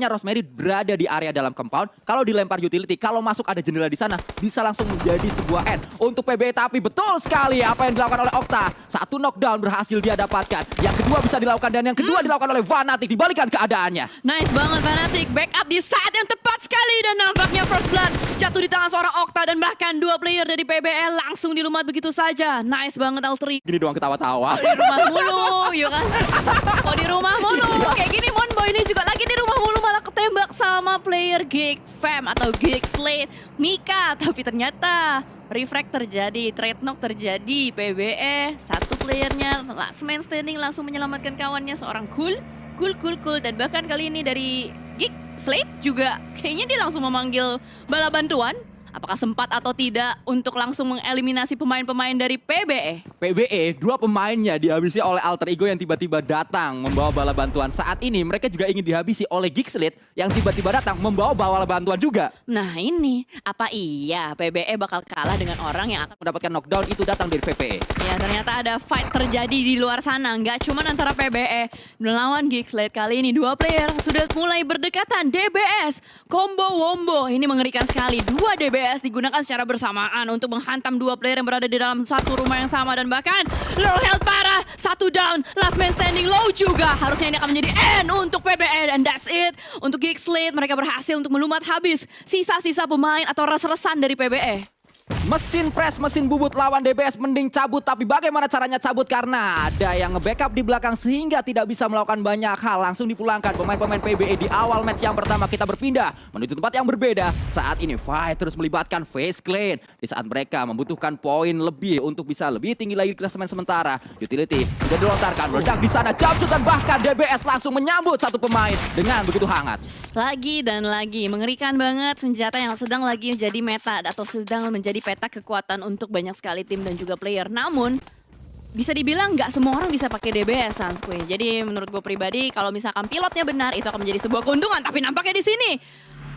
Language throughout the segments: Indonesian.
Rosemary berada di area dalam compound. Kalau dilempar utility, kalau masuk ada jendela di sana, bisa langsung menjadi sebuah end untuk PBE. Tapi betul sekali apa yang dilakukan oleh Okta. Satu knockdown berhasil dia dapatkan. Yang kedua bisa dilakukan dan yang kedua dilakukan oleh Fnatic. Dibalikan keadaannya. Nice banget Fnatic, backup di saat yang tepat sekali. Dan nampaknya First Blood jatuh di tangan seorang Okta. Dan bahkan dua player dari PBE langsung dilumat begitu saja. Nice banget Alteri. Gini doang ketawa-tawa. Di rumah mulu, yuk kan? Oh di rumah mulu, kayak gini Monboy ini juga lagi di rumah mulu malah ketembak sama player Geek Fam atau Geek Slate Mika. Tapi ternyata refract terjadi, trade knock terjadi, PBE satu playernya last man standing langsung menyelamatkan kawannya seorang cool. Dan bahkan kali ini dari Geek Slate juga kayaknya dia langsung memanggil bala bantuan. Apakah sempat atau tidak untuk langsung mengeliminasi pemain-pemain dari PBE? PBE, dua pemainnya dihabisi oleh alter ego yang tiba-tiba datang membawa bala bantuan. Saat ini mereka juga ingin dihabisi oleh Geek Slate yang tiba-tiba datang membawa bala bantuan juga. Nah ini, apa iya PBE bakal kalah dengan orang yang akan Mendapatkan knockdown itu datang dari VPE. Ya ternyata ada fight terjadi di luar sana. Nggak cuma antara PBE melawan Geek Slate. Kali ini dua player sudah mulai berdekatan. DBS, combo wombo. Ini mengerikan sekali. Dua DBS digunakan secara bersamaan untuk menghantam dua player yang berada di dalam satu rumah yang sama. Dan bahkan low health parah. Satu down, last man standing low juga. Harusnya ini akan menjadi end untuk PBE. And that's it. Untuk Geek Slate mereka berhasil untuk melumat habis sisa-sisa pemain atau res-resan dari PBE. Mesin press, mesin bubut lawan DBS mending cabut. Tapi bagaimana caranya cabut? Karena ada yang nge-backup di belakang sehingga tidak bisa melakukan banyak hal. Langsung dipulangkan pemain-pemain PBE di awal match yang pertama. Kita berpindah menuju tempat yang berbeda. Saat ini fight terus melibatkan FaZe Clan. Di saat mereka membutuhkan poin lebih untuk bisa lebih tinggi lagi di klasemen sementara. Utility sudah dilontarkan, meledak di sana. Jumpsuit dan bahkan DBS langsung menyambut satu pemain dengan begitu hangat. Lagi dan lagi, mengerikan banget senjata yang sedang lagi menjadi meta atau sedang menjadi peta kekuatan untuk banyak sekali tim dan juga player. Namun, bisa dibilang nggak semua orang bisa pakai DBS, Sanskui. Jadi menurut gue pribadi, kalau misalkan pilotnya benar, itu akan menjadi sebuah keuntungan. Tapi nampaknya di sini,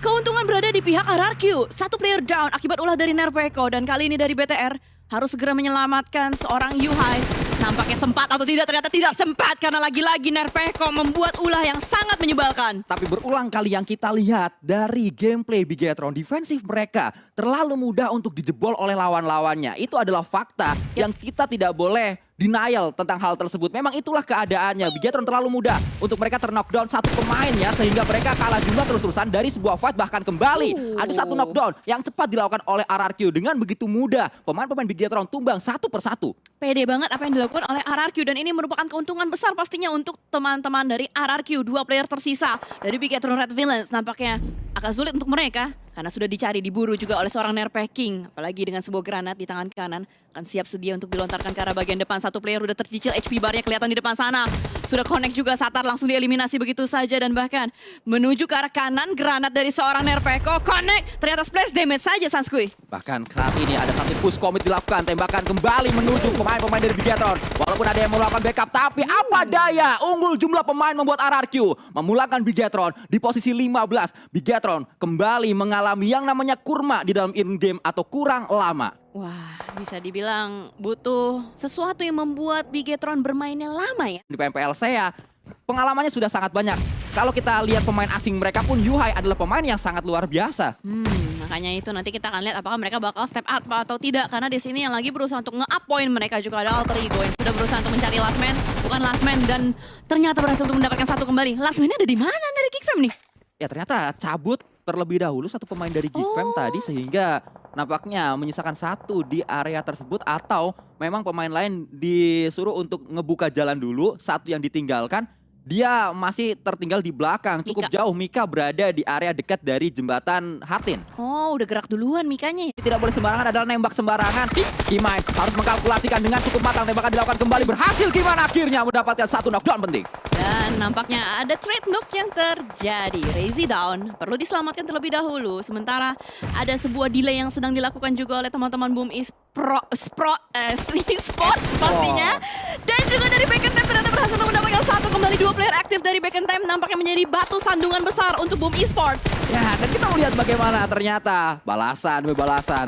keuntungan berada di pihak RRQ. Satu player down akibat ulah dari Nerpeko. Dan kali ini dari BTR, harus segera menyelamatkan seorang Yuhai. Nampaknya sempat atau tidak, ternyata tidak sempat. Karena lagi-lagi Nerpeko membuat ulah yang sangat menyebalkan. Tapi berulang kali yang kita lihat dari gameplay Bigetron, defensif mereka terlalu mudah untuk dijebol oleh lawan-lawannya. Itu adalah fakta yang kita tidak boleh denial tentang hal tersebut. Memang itulah keadaannya. Bigetron terlalu mudah untuk mereka terknockdown satu pemain ya, sehingga mereka kalah jumlah terus-terusan dari sebuah fight. Bahkan kembali ada satu knockdown yang cepat dilakukan oleh RRQ. Dengan begitu mudah pemain-pemain Bigetron tumbang satu persatu. Pede banget apa yang dilakukan oleh RRQ. Dan ini merupakan keuntungan besar pastinya untuk teman-teman dari RRQ. Dua player tersisa dari Bigetron Red Villains. Nampaknya agak sulit untuk mereka karena sudah dicari, diburu juga oleh seorang Nerpeking. Apalagi dengan sebuah granat di tangan kanan. Akan siap sedia untuk dilontarkan ke arah bagian depan. Satu player udah tercicil, HP barnya kelihatan di depan sana. Sudah connect juga, Satar langsung dieliminasi begitu saja. Dan bahkan menuju ke arah kanan, granat dari seorang Nerpeko. Connect, ternyata splash damage saja Sanskui. Bahkan saat ini ada satu push commit dilakukan. Tembakan kembali menuju pemain-pemain dari Bigetron. Walaupun ada yang melakukan backup, tapi apa daya. Unggul jumlah pemain membuat RRQ memulangkan Bigetron di posisi 15. Bigetron kembali mengalami yang namanya kurma di dalam in-game atau kurang lama. Wah, bisa dibilang butuh sesuatu yang membuat Bigetron bermainnya lama ya. Di PMPL saya pengalamannya sudah sangat banyak. Kalau kita lihat pemain asing mereka pun, Yuhai adalah pemain yang sangat luar biasa. Makanya itu nanti kita akan lihat apakah mereka bakal step up atau tidak. Karena di sini yang lagi berusaha untuk nge-up point mereka juga ada Alter Ego yang sudah berusaha untuk mencari last man, bukan last man, dan ternyata berhasil untuk mendapatkan satu kembali. Last man-nya ada di mana dari Geek Fam nih? Ya ternyata cabut terlebih dahulu satu pemain dari Geek Fam tadi, sehingga nampaknya menyisakan satu di area tersebut. Atau memang pemain lain disuruh untuk ngebuka jalan dulu, satu yang ditinggalkan. Dia masih tertinggal di belakang, cukup jauh. Mika berada di area dekat dari jembatan Hatin. Oh, udah gerak duluan Mikanya. Tidak boleh sembarangan adalah nembak sembarangan. Kimain harus mengkalkulasikan dengan cukup matang. Tembakan dilakukan kembali, berhasil. Kimain akhirnya mendapatkan satu knockdown penting. Dan nampaknya ada trade knock yang terjadi. Razy down, perlu diselamatkan terlebih dahulu. Sementara ada sebuah delay yang sedang dilakukan juga oleh teman-teman Boom Esports pastinya. Dan juga dari Back in Time ternyata berhasil untuk mendapatkan satu kembali. Dua player aktif dari Back in Time nampaknya menjadi batu sandungan besar untuk Boom Esports. Ya, dan kita melihat bagaimana ternyata balasan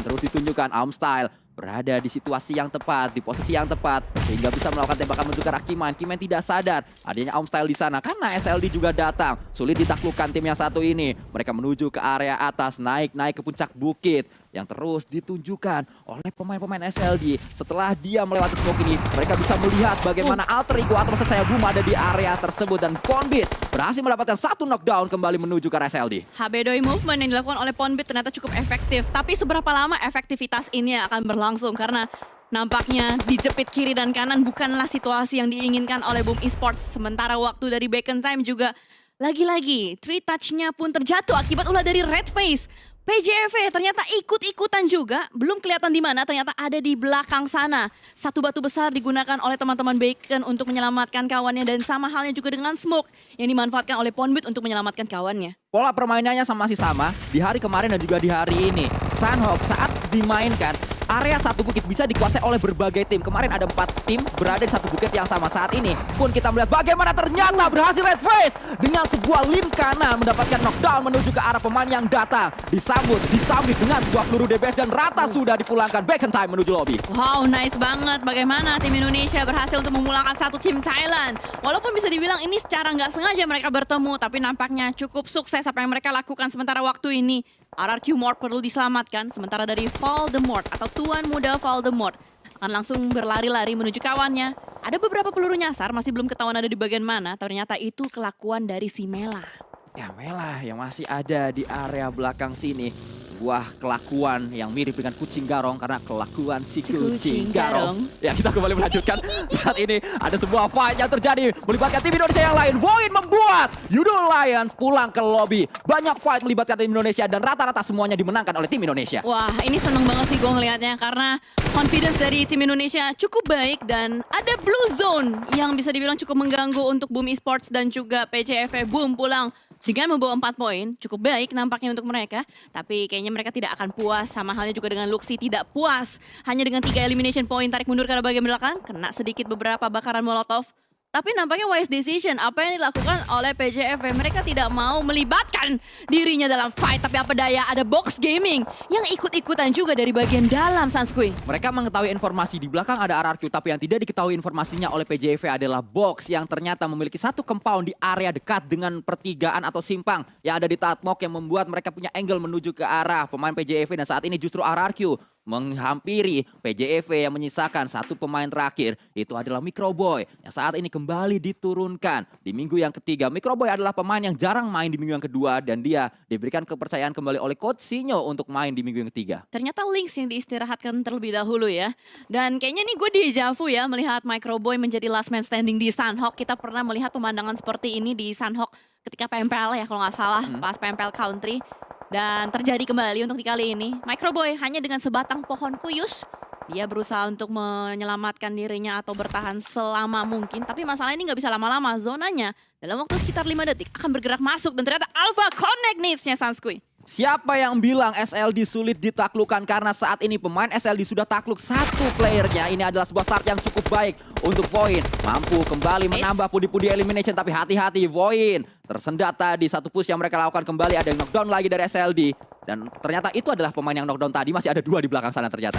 terus ditunjukkan. Armstyle berada di situasi yang tepat, di posisi yang tepat, sehingga bisa melakukan tembakan menuju ke arah Kiman. Kiman tidak sadar adanya Omstyle di sana karena SLD juga datang. Sulit ditaklukkan tim yang satu ini. Mereka menuju ke area atas, naik ke puncak bukit yang terus ditunjukkan oleh pemain-pemain SLD. Setelah dia melewati smoke ini, mereka bisa melihat bagaimana alter ego atau maksud saya Boom ada di area tersebut, dan Ponbit berhasil mendapatkan satu knockdown kembali menuju ke arah SLD. HB Doi movement yang dilakukan oleh Ponbit ternyata cukup efektif. Tapi seberapa lama efektivitas ini akan berlangsung? Karena nampaknya dijepit kiri dan kanan bukanlah situasi yang diinginkan oleh Boom Esports. Sementara waktu dari Bacon Time juga lagi-lagi 3 touch-nya pun terjatuh akibat ulah dari Red Face. PJV ternyata ikut-ikutan juga, belum kelihatan di mana, ternyata ada di belakang sana. Satu batu besar digunakan oleh teman-teman Bacon untuk menyelamatkan kawannya, dan sama halnya juga dengan Smoke yang dimanfaatkan oleh Ponbit untuk menyelamatkan kawannya. Pola permainannya masih sama di hari kemarin dan juga di hari ini. Sunhawk saat dimainkan, area satu bukit bisa dikuasai oleh berbagai tim. Kemarin ada 4 tim berada di satu bukit yang sama. Saat ini pun kita melihat bagaimana ternyata berhasil Red Face dengan sebuah link kanan mendapatkan knockdown menuju ke arah pemain yang datang. Disambit dengan sebuah peluru DBS dan rata sudah dipulangkan. Bacon Time menuju lobby. Wow, nice banget. Bagaimana tim Indonesia berhasil untuk memulangkan satu tim Thailand. Walaupun bisa dibilang ini secara nggak sengaja mereka bertemu, tapi nampaknya cukup sukses apa yang mereka lakukan sementara waktu ini. RRQ Mort perlu diselamatkan, sementara dari Voldemort atau Tuan Muda Voldemort akan langsung berlari-lari menuju kawannya. Ada beberapa peluru nyasar, masih belum ketahuan ada di bagian mana. Ternyata itu kelakuan dari si Mela. Ya Mela yang masih ada di area belakang sini. Buah kelakuan yang mirip dengan kucing garong karena kelakuan si kucing garong. Ya, kita kembali melanjutkan. Saat ini ada sebuah fight yang terjadi melibatkan tim Indonesia yang lain. Void membuat Yudo Lion pulang ke lobby. Banyak fight melibatkan tim Indonesia dan rata-rata semuanya dimenangkan oleh tim Indonesia. Wah, ini seneng banget sih gue ngelihatnya karena confidence dari tim Indonesia cukup baik, dan ada Blue Zone yang bisa dibilang cukup mengganggu untuk Boom Esports dan juga PCFE. Boom pulang dengan membawa 4 poin, cukup baik nampaknya untuk mereka. Tapi kayaknya mereka tidak akan puas, sama halnya juga dengan Luxi tidak puas. Hanya dengan 3 elimination point tarik mundur ke arah bagian belakang, kena sedikit beberapa bakaran molotov. Tapi nampaknya wise decision apa yang dilakukan oleh PJFV. Mereka tidak mau melibatkan dirinya dalam fight, tapi apa daya ada Box Gaming yang ikut-ikutan juga dari bagian dalam, Sanskui. Mereka mengetahui informasi di belakang ada RRQ, tapi yang tidak diketahui informasinya oleh PJV adalah Box yang ternyata memiliki satu compound di area dekat dengan pertigaan atau simpang yang ada di Tatmok, yang membuat mereka punya angle menuju ke arah pemain PJV. Dan saat ini justru RRQ menghampiri PJV yang menyisakan satu pemain terakhir, itu adalah Microboy yang saat ini kembali diturunkan di minggu yang ketiga. Microboy adalah pemain yang jarang main di minggu yang kedua dan dia diberikan kepercayaan kembali oleh Coach Sinyo untuk main di minggu yang ketiga. Ternyata Lynx yang diistirahatkan terlebih dahulu ya. Dan kayaknya nih gue dejavu ya melihat Microboy menjadi last man standing di Sunhawk. Kita pernah melihat pemandangan seperti ini di Sunhawk ketika PMPL ya kalau nggak salah, pas PMPL Country. Dan terjadi kembali untuk di kali ini. Microboy hanya dengan sebatang pohon kuyus, dia berusaha untuk menyelamatkan dirinya atau bertahan selama mungkin. Tapi masalah ini nggak bisa lama-lama. Zonanya dalam waktu sekitar 5 detik akan bergerak masuk. Dan ternyata Alpha Connect needs-nya Sanskui. Siapa yang bilang SLD sulit ditaklukkan, karena saat ini pemain SLD sudah takluk satu playernya. Ini adalah sebuah start yang cukup baik untuk Void. Mampu kembali menambah pudi-pudi elimination, tapi hati-hati Void. Tersendat tadi satu push yang mereka lakukan kembali, ada yang knockdown lagi dari SLD. Dan ternyata itu adalah pemain yang knockdown tadi, masih ada 2 di belakang sana ternyata.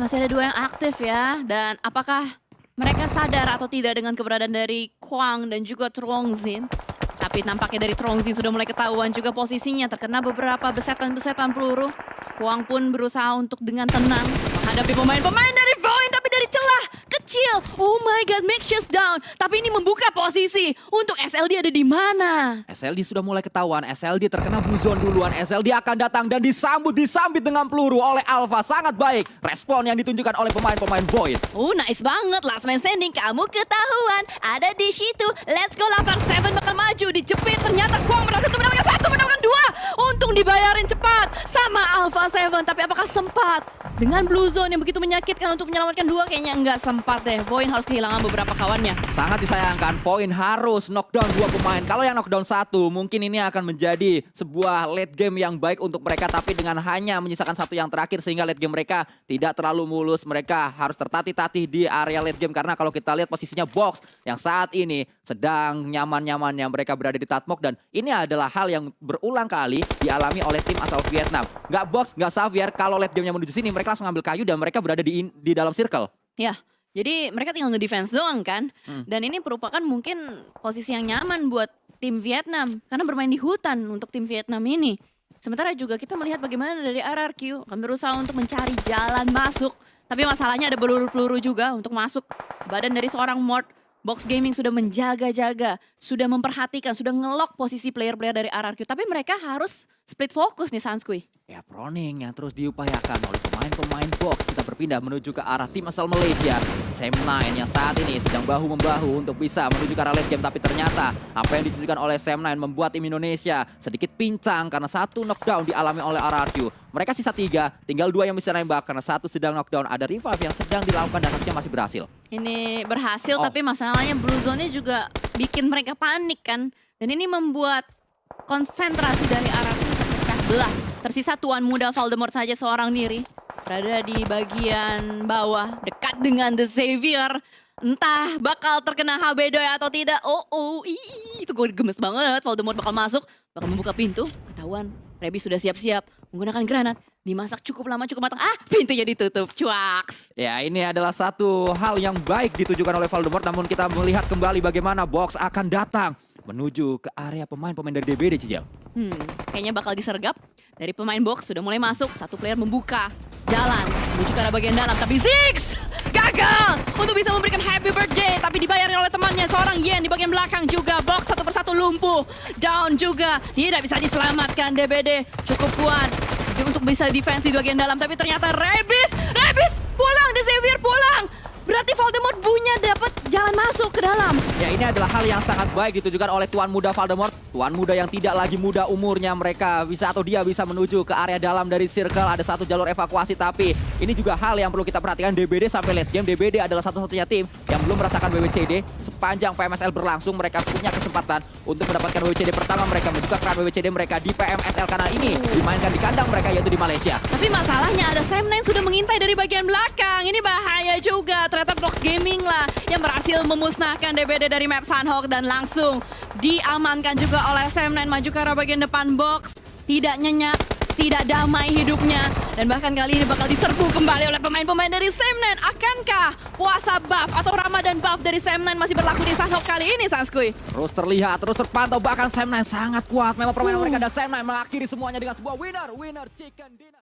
Masih ada 2 yang aktif ya. Dan apakah mereka sadar atau tidak dengan keberadaan dari Kwang dan juga Trongzin? Tapi nampaknya dari Trongzin sudah mulai ketahuan juga posisinya, terkena beberapa besetan-besetan peluru. Kwang pun berusaha untuk dengan tenang menghadapi pemain-pemain dari Void, tapi dari celah kecil. Oh my god, Makeshift down. Tapi ini membuka posisi untuk SLD ada di mana. SLD sudah mulai ketahuan, SLD terkena blue zone duluan. SLD akan datang dan disambit dengan peluru oleh Alpha. Sangat baik respon yang ditunjukkan oleh pemain-pemain Void. Nice banget, last man standing. Kamu ketahuan ada di situ. Let's go, 87 bakal maju. Dijepit, ternyata Kwang berhasil mendapatkan 1, mendapatkan 2. Untung dibayarin cepat sama Alpha 7. Tapi apakah sempat? Dengan blue zone yang begitu menyakitkan untuk menyelamatkan 2, kayaknya nggak sempat deh. Void harus kehilangan beberapa kawannya. Sangat disayangkan, Void harus knockdown 2 pemain. Kalau yang knockdown 1, mungkin ini akan menjadi sebuah late game yang baik untuk mereka. Tapi dengan hanya menyisakan 1 yang terakhir, sehingga late game mereka tidak terlalu mulus. Mereka harus tertatih-tatih di area late game. Karena kalau kita lihat posisinya Box yang saat ini sedang nyaman-nyamannya mereka berada di Tatmok. Dan ini adalah hal yang berulang kali dialami oleh tim asal Vietnam. Nggak Box, nggak Xavier, kalau late game-nya menuju sini mereka mereka langsung ngambil kayu dan mereka berada di dalam circle. Ya, jadi mereka tinggal nge-defense doang kan. Dan ini merupakan mungkin posisi yang nyaman buat tim Vietnam. Karena bermain di hutan untuk tim Vietnam ini. Sementara juga kita melihat bagaimana dari RRQ akan berusaha untuk mencari jalan masuk. Tapi masalahnya ada peluru-peluru juga untuk masuk ke badan dari seorang Mort. Box Gaming sudah menjaga-jaga, sudah memperhatikan, sudah ngelok posisi player-player dari RRQ. Tapi mereka harus split fokus nih Sanskui. Ya, proning yang terus diupayakan oleh pemain-pemain box. Kita berpindah menuju ke arah tim asal Malaysia. Sam9 yang saat ini sedang bahu-membahu untuk bisa menuju ke arah late game. Tapi ternyata apa yang ditunjukkan oleh Sam9 membuat tim Indonesia sedikit pincang karena satu knockdown dialami oleh RRQ. Mereka sisa 3, tinggal 2 yang bisa nembak karena satu sedang knockdown. Ada revive yang sedang dilakukan dan akhirnya masih berhasil. Ini berhasil tapi masalahnya Blue Zone-nya juga bikin mereka panik kan. Dan ini membuat konsentrasi dari RRQ terpecah belah. Tersisa tuan muda Voldemort saja seorang diri. Berada di bagian bawah, dekat dengan The Xavier. Entah bakal terkena HB Doi atau tidak. Itu gue gemes banget. Voldemort bakal masuk, bakal membuka pintu. Ketahuan, Rebi sudah siap-siap menggunakan granat. Dimasak cukup lama, cukup matang. Pintunya ditutup, cuaks. Ya, ini adalah satu hal yang baik ditujukan oleh Voldemort. Namun kita melihat kembali bagaimana box akan datang menuju ke area pemain-pemain dari DBD, Cijel. Kayaknya bakal disergap. Dari pemain box sudah mulai masuk. Satu player membuka jalan menuju ke arah bagian dalam. Tapi Ziggs gagal untuk bisa memberikan happy birthday. Tapi dibayarin oleh temannya seorang Yen di bagian belakang juga. Box satu persatu lumpuh. Down juga. Tidak bisa diselamatkan DBD. Cukup kuat untuk bisa defense di bagian dalam. Tapi ternyata Rebis pulang. The Xavier pulang. Berarti Voldemort punya dapat jalan masuk ke dalam. Ya, ini adalah hal yang sangat baik ditujukan oleh tuan muda Voldemort. Tuan muda yang tidak lagi muda umurnya, mereka bisa atau dia bisa menuju ke area dalam dari circle. Ada satu jalur evakuasi, tapi ini juga hal yang perlu kita perhatikan. DBD sampai late game, DBD adalah satu-satunya tim yang belum merasakan WWCD. Sepanjang PMSL berlangsung, mereka punya kesempatan untuk mendapatkan WWCD pertama. Mereka membuka keran WWCD mereka di PMSL karena ini dimainkan di kandang mereka, yaitu di Malaysia. Tapi masalahnya ada Sam9 sudah mengintai dari bagian belakang. Ini bahaya juga. Ternyata Box Gaming lah yang berhasil memusnahkan DBD dari map Sunhawk dan langsung diamankan juga oleh Sam9 maju ke arah bagian depan box. Tidak nyenyak, tidak damai hidupnya. Dan bahkan kali ini bakal diserbu kembali oleh pemain-pemain dari Sam9. Akankah puasa buff atau Ramadan buff dari Sam9 masih berlaku di Sunhawk kali ini, Sanskui? Terus terlihat, terus terpantau, bahkan Sam9 sangat kuat. Memang permainan mereka dan Sam9 mengakhiri semuanya dengan sebuah winner chicken dinner.